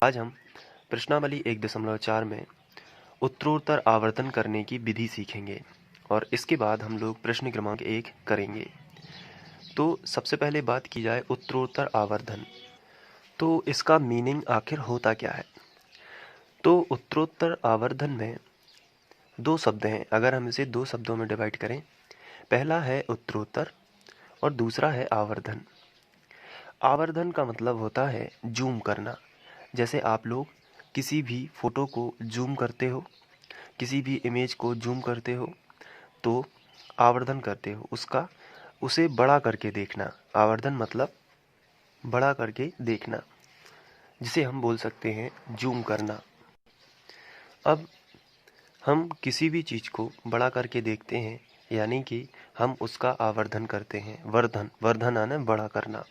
आज हम प्रश्नावली 1.4 में उत्तरोत्तर आवर्धन करने की विधि सीखेंगे और इसके बाद हम लोग प्रश्न क्रमांक 1 करेंगे। तो सबसे पहले बात की जाए उत्तरोत्तर आवर्धन, तो इसका मीनिंग आखिर होता क्या है। तो उत्तरोत्तर आवर्धन में दो शब्द हैं। अगर हम इसे दो शब्दों में डिवाइड करें, पहला है उत्तरोत्तर और दूसरा है आवर्धन। आवर्धन का मतलब होता है जूम करना। जैसे आप लोग किसी भी फोटो को जूम करते हो, किसी भी इमेज को जूम करते हो तो आवर्धन करते हो, उसे बड़ा करके देखना। आवर्धन मतलब बड़ा करके देखना, जिसे हम बोल सकते हैं जूम करना। अब हम किसी भी चीज़ को बड़ा करके देखते हैं, यानी कि हम उसका आवर्धन करते हैं। वर्धन आना बड़ा करना।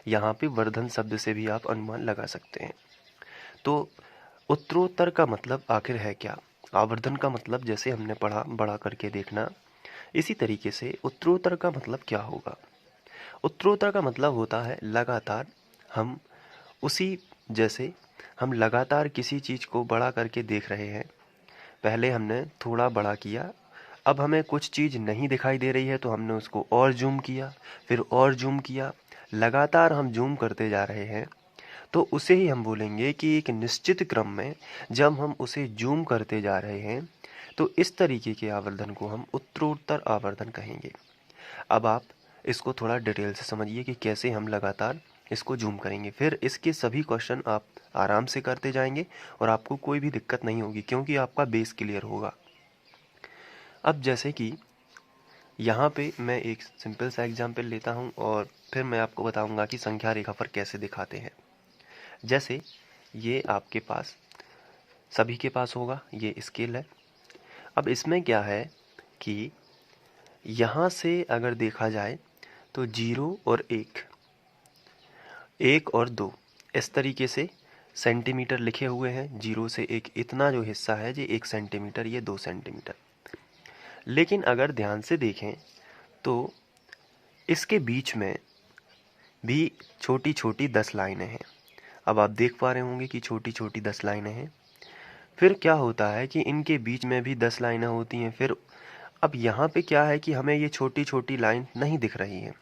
यहाँ पे वर्धन शब्द से भी आप अनुमान लगा सकते हैं। तो उत्तरोत्तर का मतलब आखिर है क्या। आवर्धन का मतलब जैसे हमने पढ़ा बड़ा करके देखना, इसी तरीके से उत्तरोत्तर का मतलब क्या होगा। उत्तरोत्तर का मतलब होता है लगातार हम उसी जैसे हम लगातार किसी चीज़ को बड़ा करके देख रहे हैं। पहले हमने थोड़ा बड़ा किया, अब हमें कुछ चीज़ नहीं दिखाई दे रही है तो हमने उसको और जूम किया, फिर और जूम किया। लगातार हम जूम करते जा रहे हैं, तो उसे ही हम बोलेंगे कि एक निश्चित क्रम में जब हम उसे जूम करते जा रहे हैं तो इस तरीके के आवर्धन को हम उत्तरोत्तर आवर्धन कहेंगे। अब आप इसको थोड़ा डिटेल से समझिए कि कैसे हम लगातार इसको जूम करेंगे। फिर इसके सभी क्वेश्चन आप आराम से करते जाएंगे और आपको कोई भी दिक्कत नहीं होगी, क्योंकि आपका बेस क्लियर होगा। अब जैसे कि यहाँ पे मैं एक सिंपल सा एग्जाम्पल लेता हूँ और फिर मैं आपको बताऊँगा कि संख्या रेखा पर कैसे दिखाते हैं। जैसे ये आपके पास सभी के पास होगा, ये स्केल है। अब इसमें क्या है कि यहाँ से अगर देखा जाए तो 0 और 1, 1 और 2 इस तरीके से सेंटीमीटर लिखे हुए हैं। 0 से 1 इतना जो हिस्सा है ये 1 सेंटीमीटर, ये 2 सेंटीमीटर। लेकिन अगर ध्यान से देखें तो इसके बीच में भी छोटी छोटी 10 लाइनें हैं। अब आप देख पा रहे होंगे कि छोटी छोटी 10 लाइनें हैं। फिर क्या होता है कि इनके बीच में भी 10 लाइनें होती हैं। फिर अब यहाँ पे क्या है कि हमें ये छोटी छोटी लाइन नहीं दिख रही है,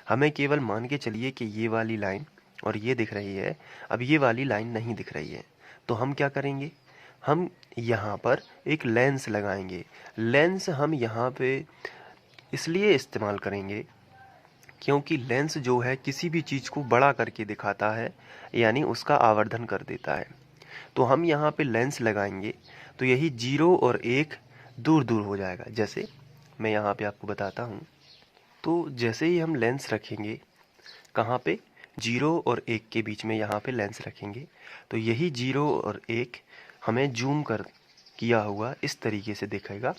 हमें केवल मान के चलिए कि ये वाली लाइन और ये दिख रही है। अब ये वाली लाइन नहीं दिख रही है, तो हम क्या करेंगे, हम यहाँ पर एक लेंस लगाएंगे। लेंस हम यहाँ पे इसलिए इस्तेमाल करेंगे क्योंकि लेंस जो है किसी भी चीज़ को बड़ा करके दिखाता है, यानी उसका आवर्धन कर देता है। तो हम यहाँ पे लेंस लगाएंगे तो यही 0 और 1 दूर दूर हो जाएगा। जैसे मैं यहाँ पे आपको बताता हूँ, तो जैसे ही हम लेंस रखेंगे कहाँ पे, 0 और 1 के बीच में यहाँ पे लेंस रखेंगे, तो यही 0 और 1 हमें जूम कर किया हुआ इस तरीके से दिखेगा।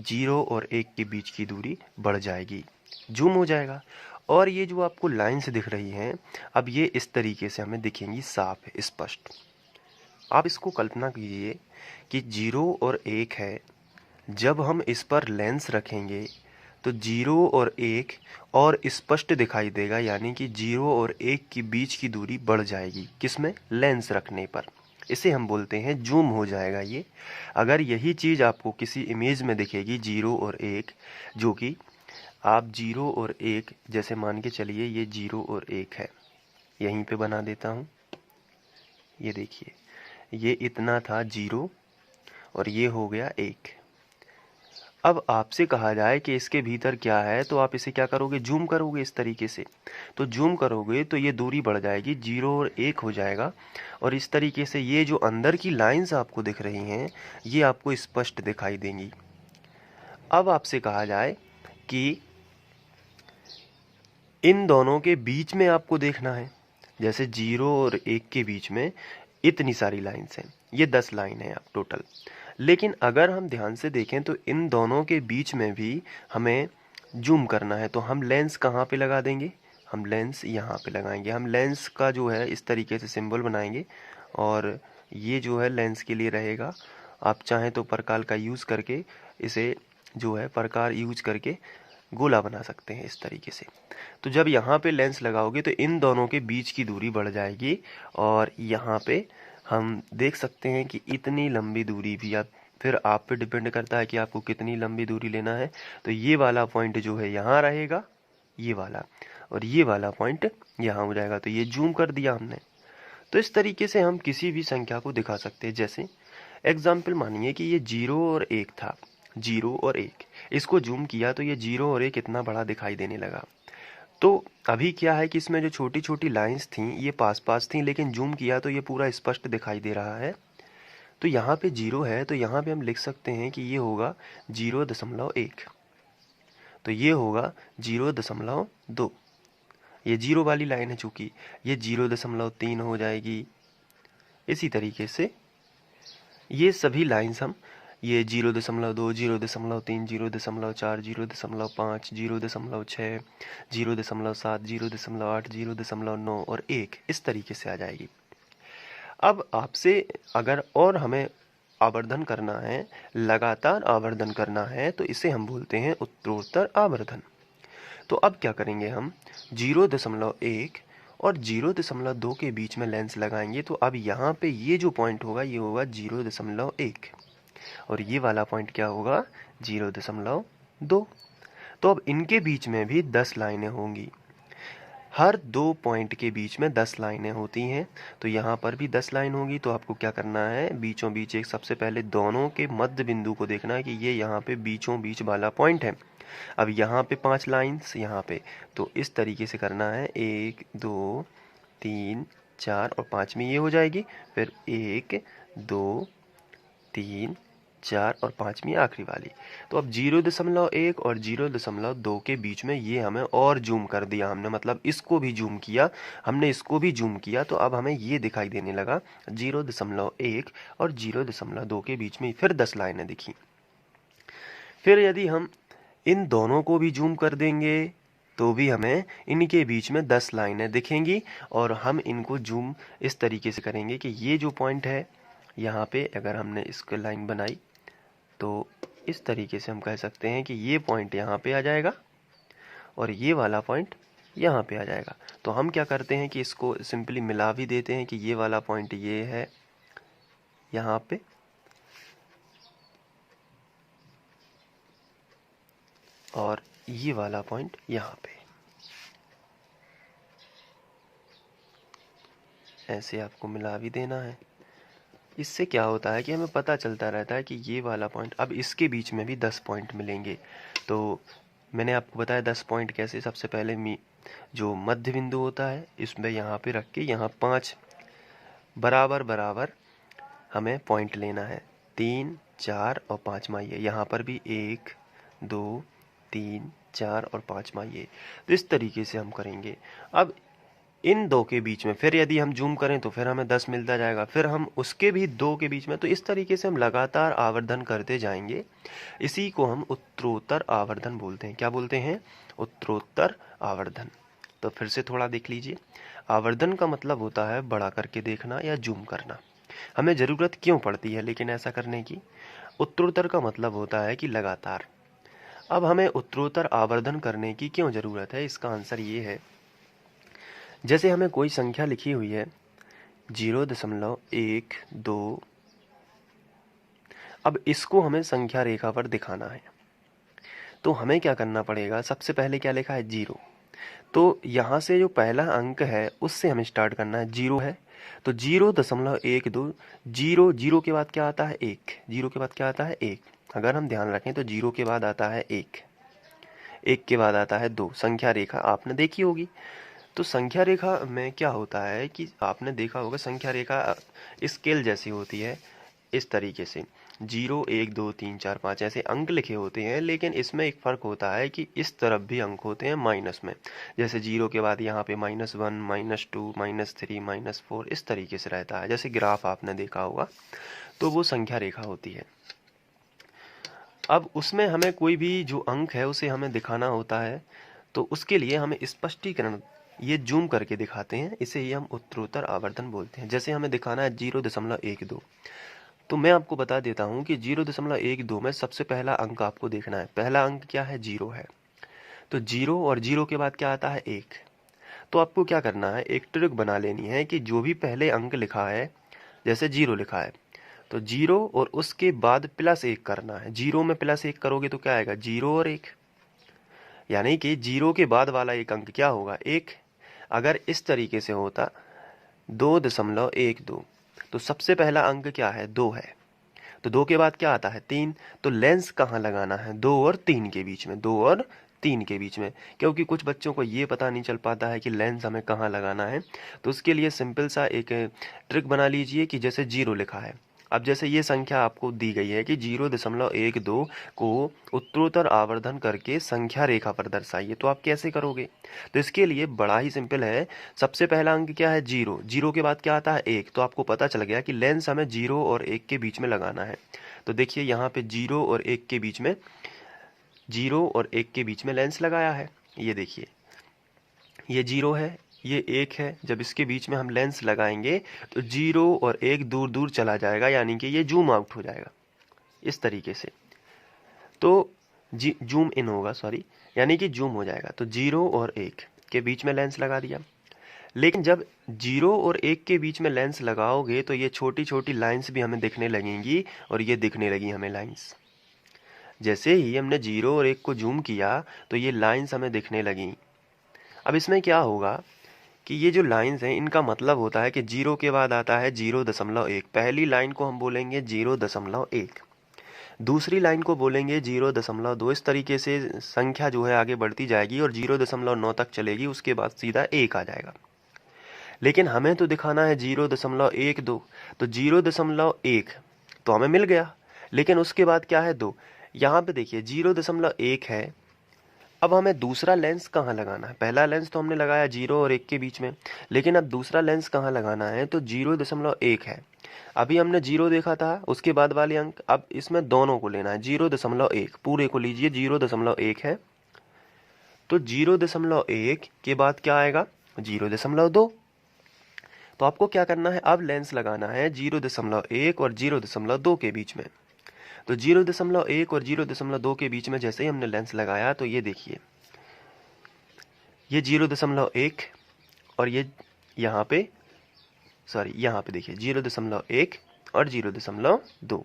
0 और 1 के बीच की दूरी बढ़ जाएगी, जूम हो जाएगा। और ये जो आपको लाइन्स दिख रही हैं, अब ये इस तरीके से हमें दिखेंगी साफ स्पष्ट। आप इसको कल्पना कीजिए कि 0 और 1 है, जब हम इस पर लेंस रखेंगे तो 0 और 1 और स्पष्ट दिखाई देगा, यानी कि 0 और 1 के बीच की दूरी बढ़ जाएगी। किसमें, लेंस रखने पर। इसे हम बोलते हैं जूम हो जाएगा ये। अगर यही चीज़ आपको किसी इमेज में दिखेगी 0 और 1, जो कि आप 0 और 1 जैसे मान के चलिए ये 0 और 1 है, यहीं पे बना देता हूँ। ये देखिए, ये इतना था 0 और ये हो गया 1। अब आपसे कहा जाए कि इसके भीतर क्या है, तो आप इसे क्या करोगे, जूम करोगे इस तरीके से। तो जूम करोगे तो ये दूरी बढ़ जाएगी, 0 और 1 हो जाएगा। और इस तरीके से ये जो अंदर की लाइंस आपको दिख रही हैं, ये आपको स्पष्ट दिखाई देंगी। अब आपसे कहा जाए कि इन दोनों के बीच में आपको देखना है। जैसे 0 और 1 के बीच में इतनी सारी लाइंस हैं, ये 10 लाइन है आप टोटल। लेकिन अगर हम ध्यान से देखें तो इन दोनों के बीच में भी हमें जूम करना है, तो हम लेंस कहाँ पे लगा देंगे, हम लेंस यहाँ पे लगाएंगे। हम लेंस का जो है इस तरीके से सिंबल बनाएंगे और ये जो है लेंस के लिए रहेगा। आप चाहें तो प्रकार का यूज़ करके इसे जो है प्रकार यूज करके गोला बना सकते हैं इस तरीके से। तो जब यहाँ पे लेंस लगाओगे तो इन दोनों के बीच की दूरी बढ़ जाएगी और यहाँ पे हम देख सकते हैं कि इतनी लंबी दूरी भी फिर आप पे डिपेंड करता है कि आपको कितनी लंबी दूरी लेना है। तो ये वाला पॉइंट जो है यहाँ रहेगा, ये वाला, और ये वाला पॉइंट यहाँ हो जाएगा। तो ये जूम कर दिया हमने। तो इस तरीके से हम किसी भी संख्या को दिखा सकते हैं। जैसे एग्जाम्पल मानिए कि ये 0 और 1 था, 0 और 1, इसको जूम किया तो ये 0 और 1 इतना बड़ा दिखाई देने लगा। तो अभी क्या है कि इसमें जो छोटी छोटी लाइंस थी ये पास पास थी, लेकिन जूम किया तो ये पूरा स्पष्ट दिखाई दे रहा है। तो यहाँ पे 0 है, तो यहाँ पे हम लिख सकते हैं कि ये होगा 0.1, तो ये होगा 0.2। ये 0 वाली लाइन है, चूंकि ये 0.3 हो जाएगी। इसी तरीके से ये सभी लाइंस हम ये 0.2, 0.3, 0.4, 0.5, 0.6, 0.7, 0.8, 0.9 और 1 इस तरीके से आ जाएगी। अब आपसे अगर और हमें आवर्धन करना है, लगातार आवर्धन करना है, तो इसे हम बोलते हैं उत्तरोत्तर आवर्धन। तो अब क्या करेंगे, हम 0.1 और 0.2 के बीच में लेंस लगाएंगे। तो अब यहाँ पे ये जो पॉइंट होगा ये होगा 0.1 और ये वाला पॉइंट क्या होगा 0.2। तो अब इनके बीच में भी 10 लाइनें होंगी। हर दो पॉइंट के बीच में 10 लाइनें होती हैं। तो यहाँ पर भी 10 लाइन होगी। तो आपको क्या करना है, बीचों बीच एक, सबसे पहले दोनों के मध्य बिंदु को देखना है कि ये यहाँ पे बीचों बीच वाला पॉइंट है। अब यहाँ पे 5 लाइन्स यहाँ पे, तो इस तरीके से करना है, 1 2 3 4 और 5वीं ये हो जाएगी। फिर 1 2 3 4 और 5वीं आखिरी वाली। तो अब 0.1 और 0.2 के बीच में ये हमें और जूम कर दिया हमने, मतलब इसको भी जूम किया हमने, इसको भी जूम किया। तो अब हमें ये दिखाई देने लगा 0.1 और 0.2 के बीच में फिर 10 लाइनें दिखी। फिर यदि हम इन दोनों को भी जूम कर देंगे तो भी हमें इनके बीच में 10 लाइनें दिखेंगी। और हम इनको जूम इस तरीके से करेंगे कि ये जो पॉइंट है यहाँ पे, अगर हमने इसको लाइन बनाई तो इस तरीके से हम कह सकते हैं कि ये पॉइंट यहाँ पे आ जाएगा और ये वाला पॉइंट यहाँ पे आ जाएगा। तो हम क्या करते हैं कि इसको सिंपली मिला भी देते हैं कि ये वाला पॉइंट ये है यहाँ पे, और ये वाला पॉइंट यहाँ पे। ऐसे आपको मिला भी देना है। इससे क्या होता है कि हमें पता चलता रहता है कि ये वाला पॉइंट, अब इसके बीच में भी 10 पॉइंट मिलेंगे। तो मैंने आपको बताया 10 पॉइंट कैसे। सबसे पहले जो मध्य बिंदु होता है इसमें यहाँ पे रख के यहाँ 5 बराबर बराबर हमें पॉइंट लेना है, 3 4 और 5वां ये। यहाँ पर भी 1 2 3 4 और 5वां ये। तो इस तरीके से हम करेंगे। अब इन दो के बीच में फिर यदि हम जूम करें तो फिर हमें 10 मिलता जाएगा, फिर हम उसके भी दो के बीच में। तो इस तरीके से हम लगातार आवर्धन करते जाएंगे। इसी को हम उत्तरोत्तर आवर्धन बोलते हैं। क्या बोलते हैं, उत्तरोत्तर आवर्धन। तो फिर से थोड़ा देख लीजिए। आवर्धन का मतलब होता है बड़ा करके देखना या जूम करना। हमें ज़रूरत क्यों पड़ती है लेकिन ऐसा करने की। उत्तरोत्तर का मतलब होता है कि लगातार। अब हमें उत्तरोत्तर आवर्धन करने की क्यों ज़रूरत है, इसका आंसर ये है, जैसे हमें कोई संख्या लिखी हुई है 0.12। अब इसको हमें संख्या रेखा पर दिखाना है। तो हमें क्या करना पड़ेगा, सबसे पहले क्या लिखा है 0। तो यहाँ से जो पहला अंक है उससे हमें स्टार्ट करना है। 0 है तो 0.12। 0 0 के बाद क्या आता है 1, 0 के बाद क्या आता है 1। अगर हम ध्यान रखें तो 0 के बाद आता है 1, 1 के बाद आता है 2। संख्या रेखा आपने देखी होगी। तो संख्या रेखा में क्या होता है कि आपने देखा होगा, संख्या रेखा स्केल जैसी होती है। इस तरीके से 0 1 2 3 4 5 ऐसे अंक लिखे होते हैं, लेकिन इसमें एक फ़र्क होता है कि इस तरफ भी अंक होते हैं माइनस में। जैसे 0 के बाद यहाँ पे -1 -2 -3 -4 इस तरीके से रहता है। जैसे ग्राफ आपने देखा होगा, तो वो संख्या रेखा होती है। अब उसमें हमें कोई भी जो अंक है उसे हमें दिखाना होता है। तो उसके लिए हमें स्पष्टीकरण ये जूम करके दिखाते हैं, इसे ही हम उत्तरोत्तर आवर्धन बोलते हैं। जैसे हमें दिखाना है 0.12। तो मैं आपको बता देता हूँ कि 0.12 में सबसे पहला अंक आपको देखना है। पहला अंक क्या है, 0 है। तो 0 और 0 के बाद क्या आता है 1। तो आपको क्या करना है, एक ट्रिक बना लेनी है कि जो भी पहले अंक लिखा है जैसे 0 लिखा है तो 0 और उसके बाद +1 करना है। 0 में +1 करोगे तो क्या आएगा 0 और 1, यानी कि 0 के बाद वाला एक अंक क्या होगा 1। अगर इस तरीके से होता 2.12 तो सबसे पहला अंक क्या है 2 है, तो 2 के बाद क्या आता है 3। तो लेंस कहाँ लगाना है 2 और 3 के बीच में, 2 और 3 के बीच में, क्योंकि कुछ बच्चों को ये पता नहीं चल पाता है कि लेंस हमें कहाँ लगाना है। तो उसके लिए सिंपल सा एक ट्रिक बना लीजिए कि जैसे 0 लिखा है, अब जैसे ये संख्या आपको दी गई है कि 0.12 को उत्तरोत्तर आवर्धन करके संख्या रेखा पर दर्शाइए, तो आप कैसे करोगे। तो इसके लिए बड़ा ही सिंपल है। सबसे पहला अंक क्या है 0, 0 के बाद क्या आता है 1, तो आपको पता चल गया कि लेंस हमें 0 और 1 के बीच में लगाना है। तो देखिए यहाँ पे 0 और 1 के बीच में, 0 और 1 के बीच में लेंस लगाया है। ये देखिए ये 0 है, ये 1 है। जब इसके बीच में हम लेंस लगाएंगे तो 0 और 1 दूर दूर चला जाएगा, यानी कि ये जूम आउट हो जाएगा इस तरीके से। तो जूम इन होगा, सॉरी, यानी कि जूम हो जाएगा। तो 0 और 1 के बीच में लेंस लगा दिया। लेकिन जब 0 और 1 के बीच में लेंस लगाओगे तो ये छोटी छोटी लाइंस भी हमें दिखने लगेंगी, और ये दिखने लगी हमें लाइंस। जैसे ही हमने 0 और 1 को जूम किया तो ये लाइंस हमें दिखने लगी। अब इसमें क्या होगा कि ये जो लाइंस हैं इनका मतलब होता है कि 0 के बाद आता है 0.1। पहली लाइन को हम बोलेंगे 0.1, दूसरी लाइन को बोलेंगे 0.2। इस तरीके से संख्या जो है आगे बढ़ती जाएगी और 0.9 तक चलेगी, उसके बाद सीधा 1 आ जाएगा। लेकिन हमें तो दिखाना है 0.12, तो 0.1 तो हमें मिल गया, लेकिन उसके बाद क्या है 2। यहाँ पे देखिए 0.1 है। अब हमें दूसरा लेंस कहाँ लगाना है, पहला लेंस तो हमने लगाया 0 और 1 के बीच में, लेकिन अब दूसरा लेंस कहाँ लगाना है, तो 0.1 है। अभी हमने 0 देखा था, उसके बाद वाले अंक, अब इसमें दोनों को लेना है। 0.1 पूरे को लीजिए, 0.1 है, तो 0.1 के बाद क्या आएगा 0.2। तो आपको क्या करना है, अब लेंस लगाना है 0.1 और 0.2 के बीच में। तो 0.1 और 0.2 के बीच में जैसे ही हमने लेंस लगाया तो ये देखिए ये 0.1 और ये यहाँ पे, सॉरी यहाँ पे देखिए 0.1 और 0.2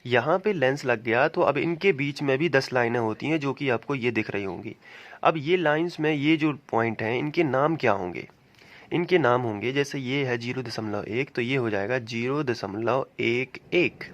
यहाँ पे लेंस लग गया। तो अब इनके बीच में भी 10 लाइनें होती हैं जो कि आपको ये दिख रही होंगी। अब ये लाइंस में ये जो पॉइंट हैं इनके नाम क्या होंगे, इनके नाम होंगे जैसे ये है 0.1 तो ये हो जाएगा 0.11,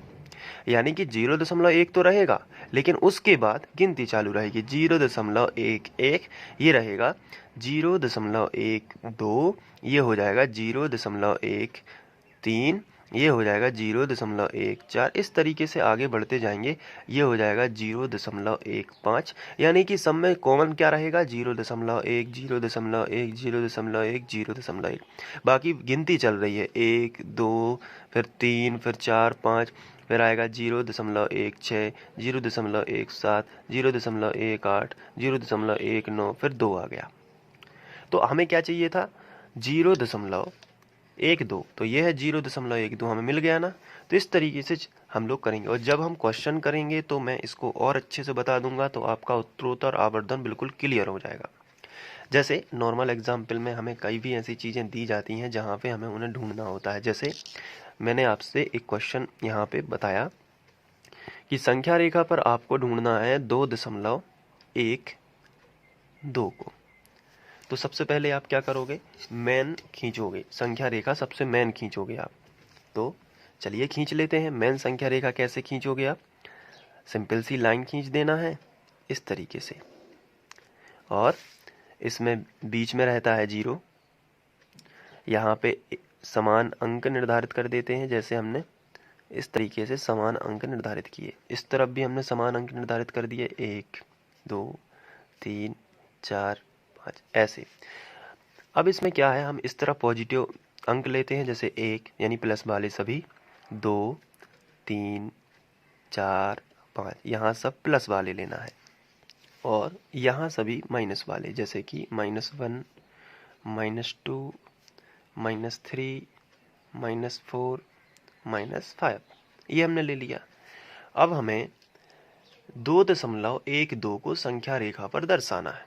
यानी कि 0.1 तो रहेगा, लेकिन उसके बाद गिनती चालू रहेगी। 0.11 ये रहेगा, 0.12 ये हो जाएगा 0.13, ये हो जाएगा 0.14। इस तरीके से आगे बढ़ते जाएंगे, ये हो जाएगा 0.15, यानी कि सब में कॉमन क्या रहेगा 0.1, 0.1, 0.1, 0.1। बाकी गिनती चल रही है 1 2 फिर 3 फिर 4 5, फिर आएगा 0.16, 0.17, 0.18, 0.19, फिर 2 आ गया। तो हमें क्या चाहिए था 0.12, तो ये है 0.12 हमें मिल गया ना। तो इस तरीके से हम लोग करेंगे, और जब हम क्वेश्चन करेंगे तो मैं इसको और अच्छे से बता दूंगा, तो आपका उत्तरोत्तर आवर्धन बिल्कुल क्लियर हो जाएगा। जैसे नॉर्मल एग्जाम्पल में हमें कई भी ऐसी चीज़ें दी जाती हैं जहाँ पे हमें उन्हें ढूंढना होता है। जैसे मैंने आपसे एक क्वेश्चन यहाँ पे बताया कि संख्या रेखा पर आपको ढूंढना है 2.12 को। तो सबसे पहले आप क्या करोगे, मेन खींचोगे, संख्या रेखा सबसे मेन खींचोगे आप। तो चलिए खींच लेते हैं। मेन संख्या रेखा कैसे खींचोगे आप, सिंपल सी लाइन खींच देना है इस तरीके से, और इसमें बीच में रहता है 0। यहाँ पे समान अंक निर्धारित कर देते हैं, जैसे हमने इस तरीके से समान अंक निर्धारित किए। इस तरफ भी हमने समान अंक निर्धारित कर दिए, 1 2 3 4 5 ऐसे। अब इसमें क्या है, हम इस तरह पॉजिटिव अंक लेते हैं, जैसे 1 यानी प्लस वाले सभी, 2 3 4 5 यहाँ सब प्लस वाले लेना है, और यहाँ सभी माइनस वाले, जैसे कि -1 -2 -3 -4 -5, ये हमने ले लिया। अब हमें 2.12 को संख्या रेखा पर दर्शाना है।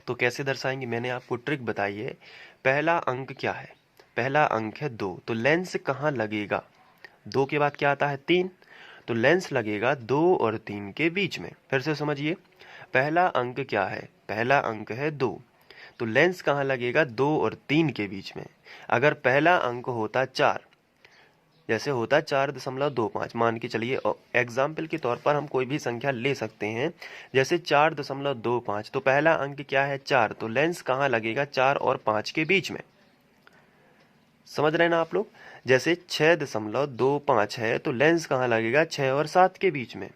तो कैसे दर्शाएंगे, मैंने आपको ट्रिक बताई है। पहला अंक क्या है, पहला अंक है 2, तो लेंस कहाँ लगेगा? 2 के बाद क्या आता है? 3, तो लेंस लगेगा 2 और 3 के बीच में। फिर से समझिए, पहला अंक क्या है? पहला अंक है 2, तो लेंस कहाँ लगेगा? 2 और 3 के बीच में। अगर पहला अंक होता 4, जैसे होता 4.25, मान के चलिए एग्जाम्पल के तौर पर हम कोई भी संख्या ले सकते हैं, जैसे 4.25, तो पहला अंक क्या है? 4, तो लेंस कहाँ लगेगा? 4 और 5 के बीच में। समझ रहे हैं ना आप लोग? जैसे 6.25 है, तो लेंस कहाँ लगेगा? 6 और 7 के बीच में।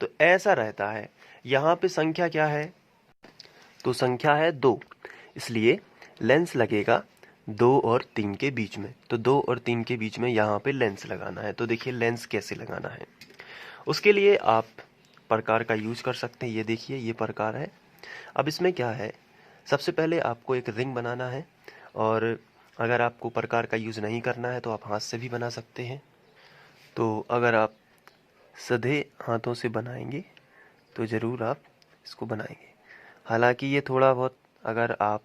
तो ऐसा रहता है। यहाँ पे संख्या क्या है? तो संख्या है 2, इसलिए लेंस लगेगा 2 और 3 के बीच में। तो 2 और 3 के बीच में यहाँ पे लेंस लगाना है। तो देखिए लेंस कैसे लगाना है, उसके लिए आप प्रकार का यूज कर सकते हैं। ये देखिए, ये प्रकार है। अब इसमें क्या है, सबसे पहले आपको एक रिंग बनाना है, और अगर आपको प्रकार का यूज़ नहीं करना है तो आप हाथ से भी बना सकते हैं। तो अगर आप सीधे हाथों से बनाएंगे तो ज़रूर आप इसको बनाएंगे। हालांकि ये थोड़ा बहुत, अगर आप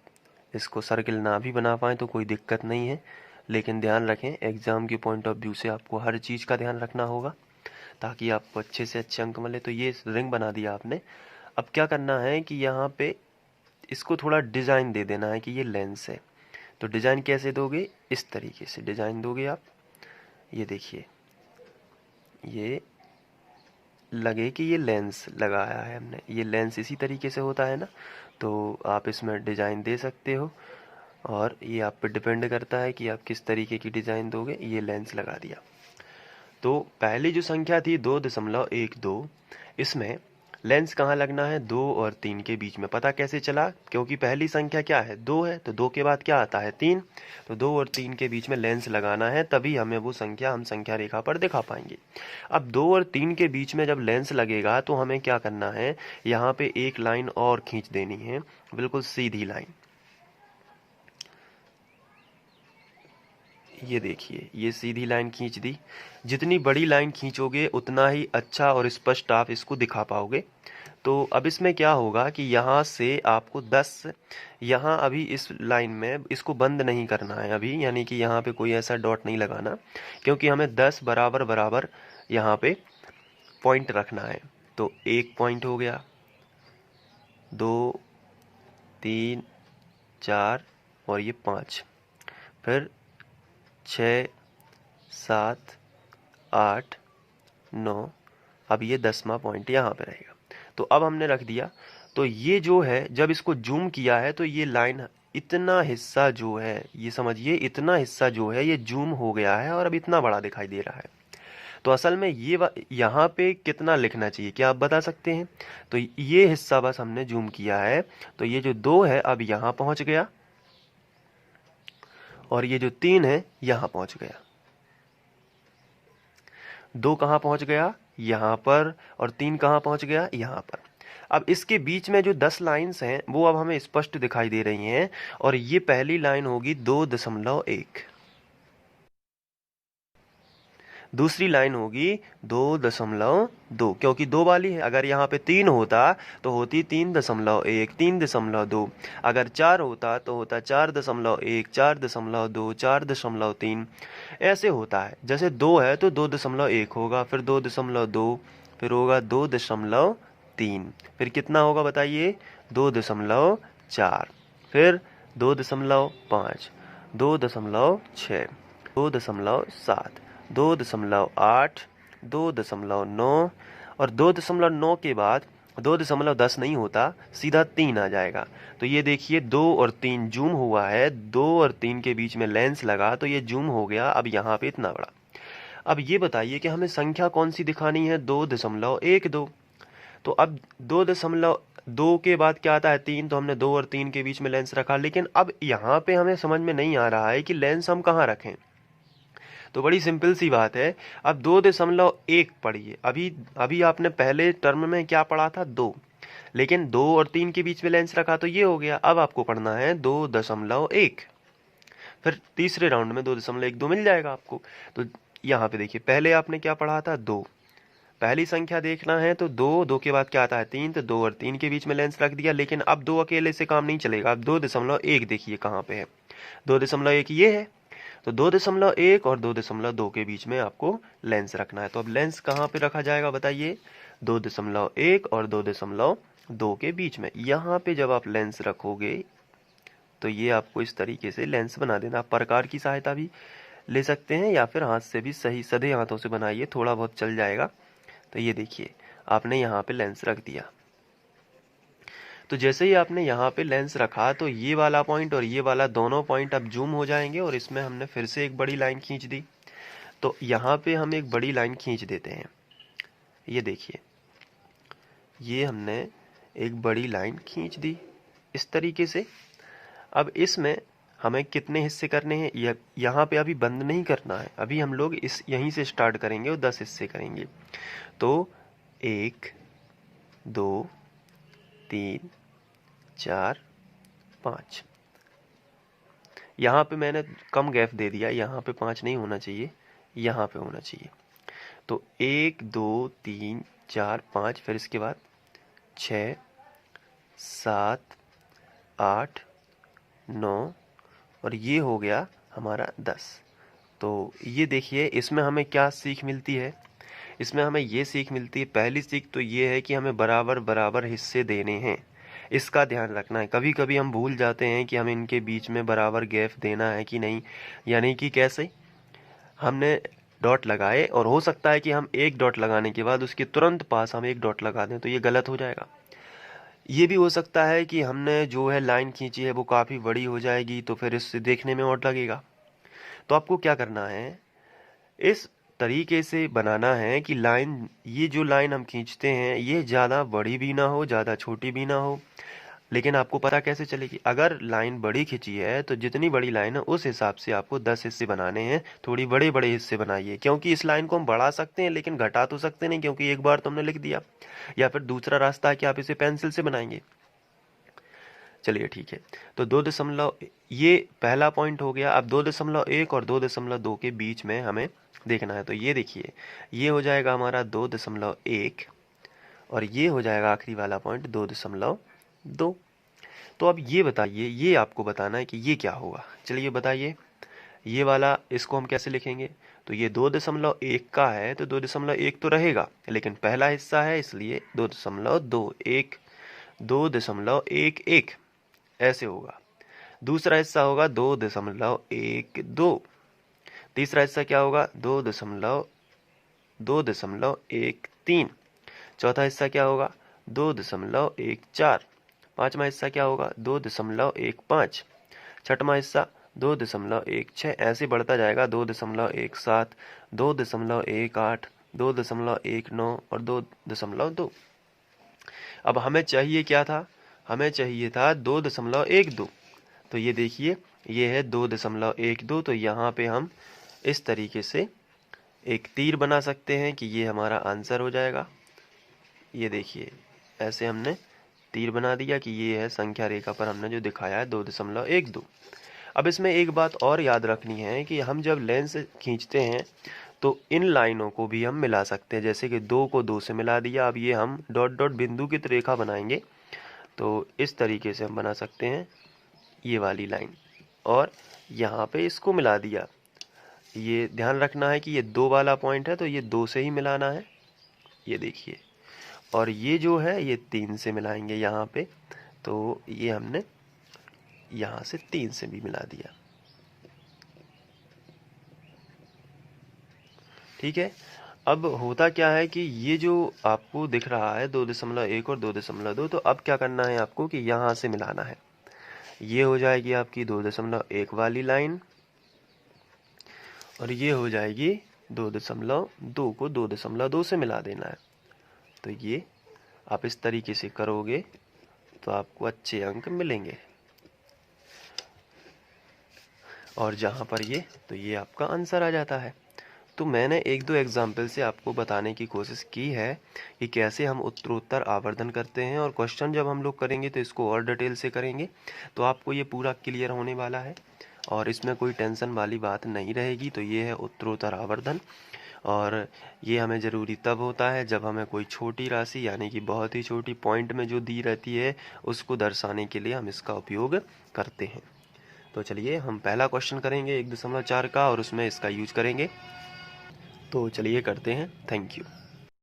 इसको सर्किल ना भी बना पाएँ तो कोई दिक्कत नहीं है, लेकिन ध्यान रखें एग्ज़ाम के पॉइंट ऑफ व्यू से आपको हर चीज़ का ध्यान रखना होगा ताकि आपको अच्छे से अच्छे अंक मिले। तो ये रिंग बना दिया आपने। अब क्या करना है कि यहाँ पे इसको थोड़ा डिज़ाइन दे देना है कि ये लेंस है। तो डिज़ाइन कैसे दोगे? इस तरीके से डिज़ाइन दोगे आप। ये देखिए, ये लगे कि ये लेंस लगाया है हमने। ये लेंस इसी तरीके से होता है ना, तो आप इसमें डिज़ाइन दे सकते हो, और ये आप पे डिपेंड करता है कि आप किस तरीके की डिज़ाइन दोगे। ये लेंस लगा दिया। तो पहली जो संख्या थी 2.12, इसमें लेंस कहाँ लगना है? 2 और 3 के बीच में। पता कैसे चला? क्योंकि पहली संख्या क्या है? 2 है, तो 2 के बाद क्या आता है? 3, तो 2 और 3 के बीच में लेंस लगाना है, तभी हमें वो संख्या हम संख्या रेखा पर दिखा पाएंगे। अब 2 और 3 के बीच में जब लेंस लगेगा तो हमें क्या करना है? यहाँ पे एक लाइन और खींच देनी है, बिल्कुल सीधी लाइन। ये देखिए, ये सीधी लाइन खींच दी। जितनी बड़ी लाइन खींचोगे उतना ही अच्छा और स्पष्ट आप इसको दिखा पाओगे। तो अब इसमें क्या होगा कि यहाँ से आपको 10, यहाँ अभी इस लाइन में इसको बंद नहीं करना है अभी, यानी कि यहाँ पे कोई ऐसा डॉट नहीं लगाना, क्योंकि हमें 10 बराबर बराबर यहाँ पे पॉइंट रखना है। तो 1 पॉइंट हो गया, 2, 3, 4 और ये 5, फिर 6, 7, 8, 9, अब ये 10वां पॉइंट यहाँ पे रहेगा। तो अब हमने रख दिया। तो ये जो है, जब इसको जूम किया है तो ये लाइन, इतना हिस्सा जो है, ये समझिए इतना हिस्सा जो है ये जूम हो गया है और अब इतना बड़ा दिखाई दे रहा है। तो असल में ये यहाँ पे कितना लिखना चाहिए, क्या आप बता सकते हैं? तो ये हिस्सा बस हमने जूम किया है, तो ये जो 2 है अब यहाँ पहुँच गया, और ये जो 3 है यहाँ पहुँच गया। 2 कहाँ पहुँच गया? यहाँ पर। और 3 कहाँ पहुँच गया? यहाँ पर। अब इसके बीच में जो 10 लाइंस हैं वो अब हमें स्पष्ट दिखाई दे रही हैं, और ये पहली लाइन होगी 2.1, दूसरी लाइन होगी 2.2, क्योंकि 2 वाली है। अगर यहाँ पे 3 होता तो होती 3.1, 3.2। अगर 4 होता तो होता 4.1, 4.2, 4.3, ऐसे होता है। जैसे 2 है तो 2.1 होगा, फिर 2.2, फिर होगा 2.3, फिर कितना होगा बताइए? 2.4, फिर 2.5, 2.6, 2.7, 2.8, 2.9, और 2.9 के बाद 2.10 नहीं होता, सीधा 3 आ जाएगा। तो ये देखिए 2 और 3 जूम हुआ है, 2 और 3 के बीच में लेंस लगा तो ये जूम हो गया, अब यहाँ पे इतना बड़ा। अब ये बताइए कि हमें संख्या कौन सी दिखानी है? 2.12। तो अब 2.2 के बाद क्या आता है? 3, तो हमने 2 और 3 के बीच में लेंस रखा, लेकिन अब यहाँ पे हमें समझ में नहीं आ रहा है कि लेंस हम कहाँ रखें। तो बड़ी सिंपल सी बात है। अब 2.1 पढ़िए। अभी आपने पहले टर्म में क्या पढ़ा था? 2, लेकिन 2 और 3 के बीच में लेंस रखा तो ये हो गया। अब आपको पढ़ना है 2.1, फिर तीसरे राउंड में 2.12 मिल जाएगा आपको। तो यहाँ पे देखिए, पहले आपने क्या पढ़ा था? 2, पहली संख्या देखना है तो 2 के बाद क्या आता है? 3, तो 2 और 3 के बीच में लेंस रख दिया। लेकिन अब 2 अकेले से काम नहीं चलेगा, अब 2.1 देखिए कहाँ पे है? 2.1 ये है। तो 2.1 और 2.2 के बीच में आपको लेंस रखना है। तो अब लेंस कहाँ पे रखा जाएगा बताइए? 2.1 और 2.2 के बीच में। यहाँ पे जब आप लेंस रखोगे तो ये आपको इस तरीके से लेंस बना देना। आप प्रकार की सहायता भी ले सकते हैं या फिर हाथ से भी, सही सधे हाथों से बनाइए, थोड़ा बहुत चल जाएगा। तो ये देखिए आपने यहाँ पे लेंस रख दिया। तो जैसे ही आपने यहाँ पे लेंस रखा तो ये वाला पॉइंट और ये वाला दोनों पॉइंट अब जूम हो जाएंगे और इसमें हमने फिर से एक बड़ी लाइन खींच दी। तो यहाँ पे हम एक बड़ी लाइन खींच देते हैं। ये देखिए, ये हमने एक बड़ी लाइन खींच दी इस तरीके से। अब इसमें हमें कितने हिस्से करने हैं? यहाँ पे अभी बंद नहीं करना है, अभी हम लोग इस यहीं से स्टार्ट करेंगे और 10 हिस्से करेंगे। तो 1 2 3 4 5। यहाँ पे मैंने कम गैप दे दिया, यहाँ पे 5 नहीं होना चाहिए, यहाँ पे होना चाहिए। तो 1 2 3 4 5, फिर इसके बाद 6 7 8 9 और ये हो गया हमारा 10। तो ये देखिए इसमें हमें क्या सीख मिलती है? इसमें हमें ये सीख मिलती है, पहली सीख तो ये है कि हमें बराबर बराबर हिस्से देने हैं। इसका ध्यान रखना है। कभी कभी हम भूल जाते हैं कि हमें इनके बीच में बराबर गैप देना है कि नहीं। यानी कि कैसे? हमने डॉट लगाए और हो सकता है कि हम एक डॉट लगाने के बाद उसके तुरंत पास हम एक डॉट लगा दें, तो ये गलत हो जाएगा। ये भी हो सकता है कि हमने जो है लाइन खींची है वो काफ़ी बड़ी हो जाएगी, तो फिर इससे देखने में और लगेगा। तो आपको क्या करना है, इस तरीके से बनाना है कि लाइन, ये जो लाइन हम खींचते हैं ये ज़्यादा बड़ी भी ना हो, ज़्यादा छोटी भी ना हो। लेकिन आपको पता कैसे चलेगी? अगर लाइन बड़ी खींची है तो जितनी बड़ी लाइन है उस हिसाब से आपको 10 हिस्से बनाने हैं। थोड़ी बड़े बड़े हिस्से बनाइए, क्योंकि इस लाइन को हम बढ़ा सकते हैं लेकिन घटा तो सकते नहीं, क्योंकि एक बार तो हमने लिख दिया। या फिर दूसरा रास्ता है कि आप इसे पेंसिल से बनाएंगे। चलिए ठीक है। तो 2 ये पहला पॉइंट हो गया। अब 2.1 और 2.2 के बीच में हमें देखना है। तो ये देखिए, ये हो जाएगा हमारा 2.1 और ये हो जाएगा आखिरी वाला पॉइंट 2.2। तो अब ये बताइए, ये आपको बताना है कि ये क्या होगा। चलिए बताइए, ये वाला इसको हम कैसे लिखेंगे? तो ये 2.1 का है तो 2.1 तो रहेगा, लेकिन पहला हिस्सा है इसलिए 2.21 2.11 ऐसे होगा। दूसरा हिस्सा होगा 2.12। तीसरा हिस्सा क्या होगा? 2.13। चौथा हिस्सा क्या होगा? 2.14। पांचवा हिस्सा क्या होगा? 2.15। छठवां हिस्सा 2.16। ऐसे बढ़ता जाएगा 2.17, 2.18, 2.19 और 2.2। अब हमें चाहिए क्या था? हमें चाहिए था 2.12। तो ये देखिए, ये है 2.12। तो यहाँ पे हम इस तरीके से एक तीर बना सकते हैं कि ये हमारा आंसर हो जाएगा। ये देखिए, ऐसे हमने तीर बना दिया कि ये है संख्या रेखा पर हमने जो दिखाया है 2.12। अब इसमें एक बात और याद रखनी है कि हम जब लेंस खींचते हैं तो इन लाइनों को भी हम मिला सकते हैं। जैसे कि 2 को 2 से मिला दिया, अब ये हम डॉट डॉट बिंदु की रेखा बनाएंगे। तो इस तरीके से हम बना सकते हैं ये वाली लाइन, और यहाँ पे इसको मिला दिया। ये ध्यान रखना है कि ये 2 वाला पॉइंट है तो ये 2 से ही मिलाना है। ये देखिए, और ये जो है ये 3 से मिलाएंगे यहाँ पे। तो ये हमने यहाँ से 3 से भी मिला दिया। ठीक है। अब होता क्या है कि ये जो आपको दिख रहा है 2.1 और 2.2, तो अब क्या करना है आपको कि यहाँ से मिलाना है। ये हो जाएगी आपकी 2.1 वाली लाइन और ये हो जाएगी 2.2 को 2.2 से मिला देना है। तो ये आप इस तरीके से करोगे तो आपको अच्छे अंक मिलेंगे। और जहाँ पर ये, तो ये आपका आंसर आ जाता है। तो मैंने एक दो एग्जाम्पल से आपको बताने की कोशिश की है कि कैसे हम उत्तरोत्तर आवर्धन करते हैं, और क्वेश्चन जब हम लोग करेंगे तो इसको और डिटेल से करेंगे, तो आपको ये पूरा क्लियर होने वाला है और इसमें कोई टेंशन वाली बात नहीं रहेगी। तो ये है उत्तरोत्तर आवर्धन, और ये हमें ज़रूरी तब होता है जब हमें कोई छोटी राशि, यानी कि बहुत ही छोटी पॉइंट में जो दी रहती है, उसको दर्शाने के लिए हम इसका उपयोग करते हैं। तो चलिए हम पहला क्वेश्चन करेंगे 1.4 का और उसमें इसका यूज करेंगे। तो चलिए करते हैं। Thank you.